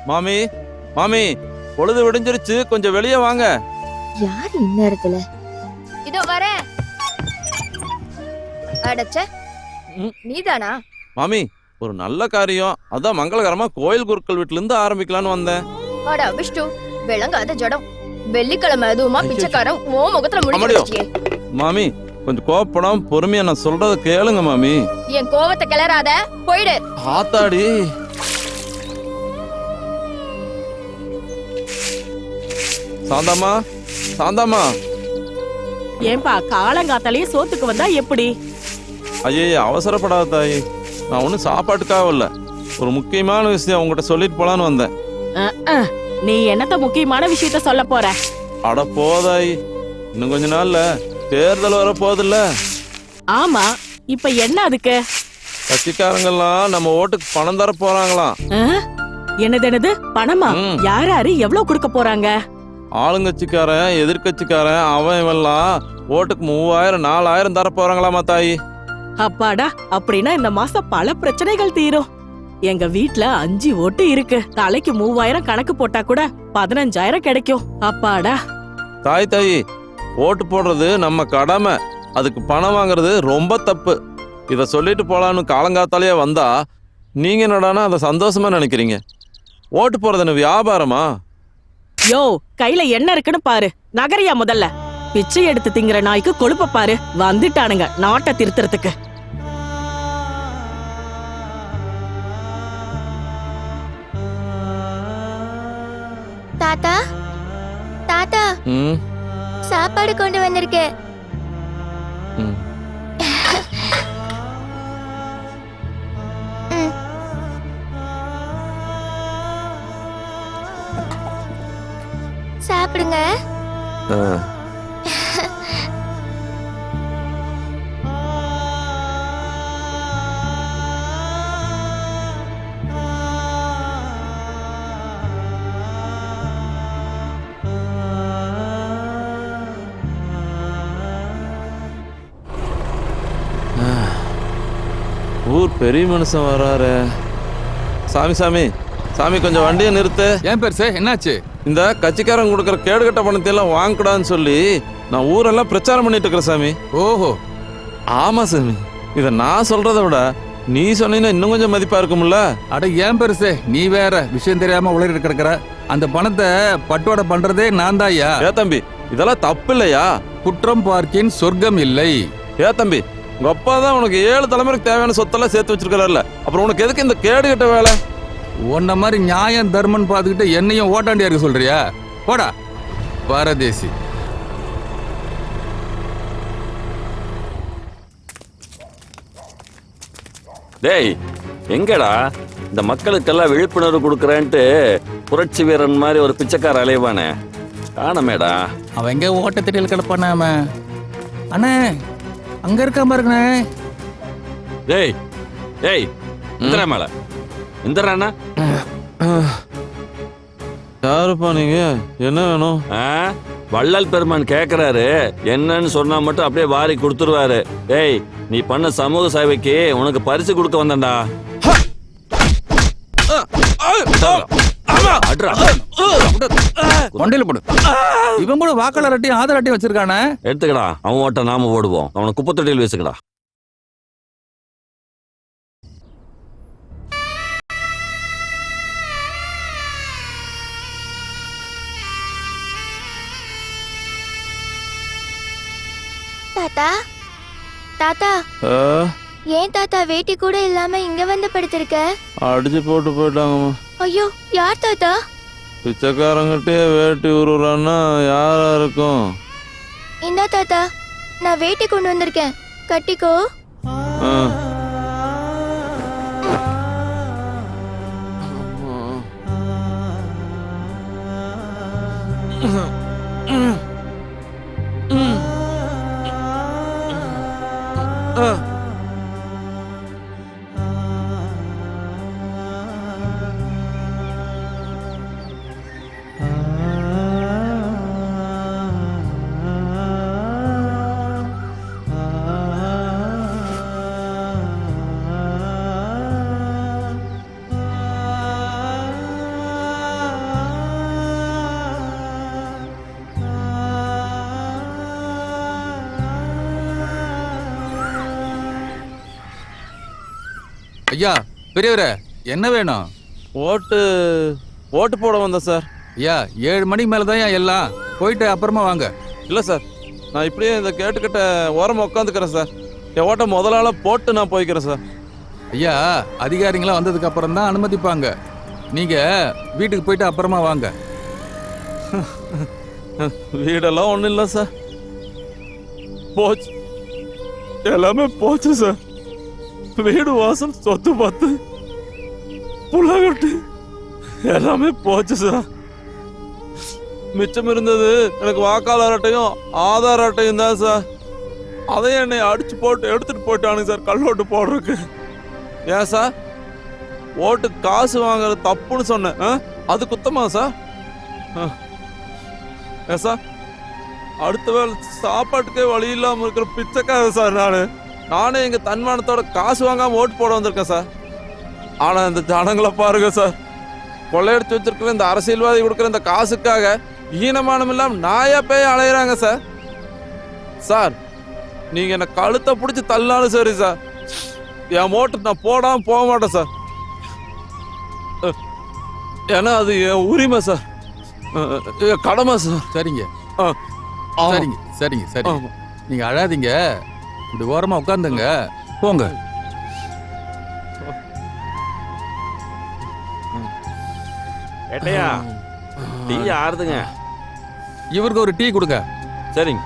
மாமி மாமி, பொழுது விடிஞ்சிருச்சு, கொஞ்சம் வெளியே வாங்க. யார் இந்நேரத்துல? இதோ வரேன். அடச்சே, நீதானா? மாமி, ஒரு நல்ல காரியம், அதான் மங்களகரமா கோயில் குருக்கள் வீட்டுல இருந்து ஆரம்பிக்கலான்னு வந்தேன். அட விஷ்ணு, விளங்காத ஜடம். வெள்ளிக்கிழமை அதுவுமா பிச்சைக்காரன் ஓ முகத்துல முடிச்சு. மாமி, கொஞ்சம் கோவப்படாம பொறுமையா நான் சொல்றத கேளுங்க மாமி. என் கோவத்தை கிளறாத, போயிடு. ஆத்தாடி. சாந்தாமா, சாந்தாமா. ஏன்பா காலங்காத்தாலேயே சோத்துக்கு வந்தா எப்படி? ஐயே, அவசரப்படாத தாயி, நான் ஒன்னும் சாப்பாட்டுக்காக இல்ல, ஒரு முக்கியமான விஷயம் உங்ககிட்ட சொல்லிட்டு போலான்னு வந்தேன். நீ என்னத்த முக்கியமான விஷயத்த சொல்ல போற? அட போதாயி, இன்னும் கொஞ்ச நாள்ல தேர்தல் வர போதில்ல. ஆமா, இப்ப என்ன அதுக்கு? கட்சிக்காரங்கெல்லாம் நம்ம ஓட்டுக்கு பணம் தர போறாங்களாம். என்னது பணமா? யாரு எவ்வளவு கொடுக்க போறாங்க? ஆளுங்கட்சிக்காரன், எதிர்கட்சிக்காரன், அவன் இவெல்லாம் ஓட்டுக்கு 3000 4000 தர போறாங்களாமா தாயி. அப்பாடா, அப்படின்னா இந்த மாசம் பல பிரச்சனைகள் தீரும். எங்க வீட்ல 5 ஓட்டு இருக்கு. தலைக்கு 3000 கணக்கு போட்டா கூட 15000 கிடைக்கும். அப்பாடா. தாயி, ஓட்டு போடுறது நம்ம கடமை, அதுக்கு பணம் வாங்குறது ரொம்ப தப்பு. இத சொல்லிட்டு போலான்னு காலங்காத்தாலேயே வந்தா நீங்க என்னடானா அதை சந்தோஷமா நினைக்கிறீங்க? ஓட்டு போறது என்ன வியாபாரமா? யோ, கையில என்ன இருக்குன்னு பாரு. நகரியா முதல்ல. பிச்சை எடுத்து திங்கிற நாய்க்கு கொழுப்ப பாரு. வந்துட்டானுங்க நாட்டை திருத்துறதுக்கு. தாத்தா, தாத்தா, சாப்பாடு கொண்டு வந்திருக்கேன். சாப்பிடுங்க. ஊர் பெரிய மனுஷன் வராரு. சாமி சாமி சாமி, கொஞ்சம் வண்டியை நிறுத்து. ஏன் பெருசு, என்னாச்சு? இந்த கட்சிக்காரன் கொடுக்குற கேடுகட்ட பணத்தை எல்லாம் வாங்கக்கூடாதுன்னு சொல்லி நான் ஊரெல்லாம் பிரச்சாரம் பண்ணிட்டு இருக்கிறேன் சாமி. ஓஹோ. ஆமா சாமி, இதை நான் சொல்றதை விட நீ சொன்னீங்கன்னா இன்னும் கொஞ்சம் மதிப்பா இருக்கும்ல. அட ஏன் பெருசு, நீ வேற விஷயம் தெரியாம உளறிட்டு கிடக்குற. அந்த பணத்தை பட்டுவாடை பண்றதே நான் தான்யா. ஏ தம்பி, இதெல்லாம் தப்பு இல்லையா? குற்றம் பார்க்கின் சொர்க்கம் இல்லை. ஏ தம்பி, உங்க அப்பா தான் உனக்கு 7 தலைமுறைக்கு தேவையான சொத்தெல்லாம் சேர்த்து வச்சிருக்காருல்ல, அப்புறம் உனக்கு எதுக்கு இந்த கேடுகட்ட வேலை? உன்ன மாதிரி நியாயம் தர்மன் பார்த்துக்கிட்டு என்னையும் ஓட்டாண்டியா இருக்க சொல்றியா? போடா பாரதேசி. டேய், எங்கடா இந்த மக்களுக்கெல்லாம் விழிப்புணர்வு கொடுக்குறேன்ட்டு புரட்சி வீரன் மாதிரி ஒரு பிச்சைக்கார அலைவானே, காணமேடா. அவன் எங்க ஓட்டத்திட்டியில் கிடப்பானாம. அண்ணே, அங்க இருக்கா பாருங்கண்ணே. டேய் டேய், இந்திரா மேல இந்திராண்ணா. யாருப்பா நீங்க? என்ன வேணும்? வள்ளல் பெருமான் கேக்குறாரு, என்னன்னு சொன்னா மட்டும் அப்படியே வாரி கொடுத்துருவாரு. டேய், நீ பண்ண சமூக சேவைக்கு உனக்கு பரிசு கொடுக்க வந்தேன்டா. கொண்டையில போடு. இவன் கூட வாக்காளர் அட்டையும் ஆதார் அட்டையும் வச்சிருக்கானே. எடுத்துக்கடா, அவன் ஓட்ட நாம ஓடுவோம். அவனை குப்பத்தொட்டியில் வச்சுக்கடா. தாத்தா, தாத்தா, ஏன் தாத்தா வேட்டி கூட இல்லாம இங்க வந்து படுத்திருக்க? அடிச்சு போட்டு போயிட்டாங்கம்மா. ஐயோ, யார் தாத்தா? பிச்சைக்காரங்கிட்டே வேட்டி உருறான்னா யாரா இருக்கும்? இந்தா தாத்தா, நான் வேட்டி கொண்டு வந்திருக்கேன், கட்டிக்கோ. ஐயா பெரியவரே என்ன வேணும்? ஓட்டு ஓட்டு போட வந்தேன் சார். ஐயா 7 மணிக்கு மேலே தான் எல்லாம், போயிட்டு அப்புறமா வாங்க. இல்லை சார், நான் இப்படியே இந்த கேட்டுக்கிட்ட ஓரமாக உட்காந்துக்கிறேன் சார். என் ஓட்டை முதலால போட்டு நான் போய்க்கிறேன் சார். ஐயா அதிகாரிங்களாம் வந்ததுக்கு அப்புறம் தான் அனுமதிப்பாங்க. நீங்க வீட்டுக்கு போயிட்டு அப்புறமா வாங்க. வீடெல்லாம் ஒன்றும் இல்லை சார், போச்சு, எல்லாமே போச்சு சார். வீடு வாசல் சொத்து பத்து புள்ளகட்டு எல்லாமே போச்சு சார். மிச்சம் இருந்தது எனக்கு வாக்காளர் அட்டையும் ஆதார் அட்டையும் தான் சார். அதையும் என்னை அடிச்சு போட்டு எடுத்துட்டு போயிட்டானுங்க சார் கல்லோட்டு போடுறதுக்கு. ஏன் சார் ஓட்டு காசு வாங்குறது தப்புன்னு சொன்னேன், அது குத்தமா சார்? ஏன் சார் அடுத்த வேலை சாப்பாட்டுக்கே வழி இல்லாமல் இருக்கிற பிச்சைக்காரன் சார் நானே எங்கள் தன்மானத்தோட காசு வாங்காமல் ஓட்டு போட வந்திருக்கேன் சார். ஆனால் இந்த ஜனங்களை பாருங்க சார், கொள்ளையடிச்சு வச்சிருக்கிற இந்த அரசியல்வாதி கொடுக்குற இந்த காசுக்காக ஈனமானம் இல்லாமல் நாயா பேய் அலையிறாங்க சார். சார் நீங்கள் என்னை கழுத்தை பிடிச்சி தள்ளினாலும் சரி சார், என் ஓட்டு நான் போடாமல் போக மாட்டேன் சார். ஏன்னா அது என் உரிமை சார், என் கடமை சார். சரிங்க ஆ, சரிங்க சரிங்க சரி, ஆமா. நீங்க அழாதீங்க, இப்படி ஓரமா உட்காந்துங்க, போங்க. ஏட்டையா டீ ஆறுதுங்க. இவருக்கு ஒரு டீ கொடுங்க. சரிங்க.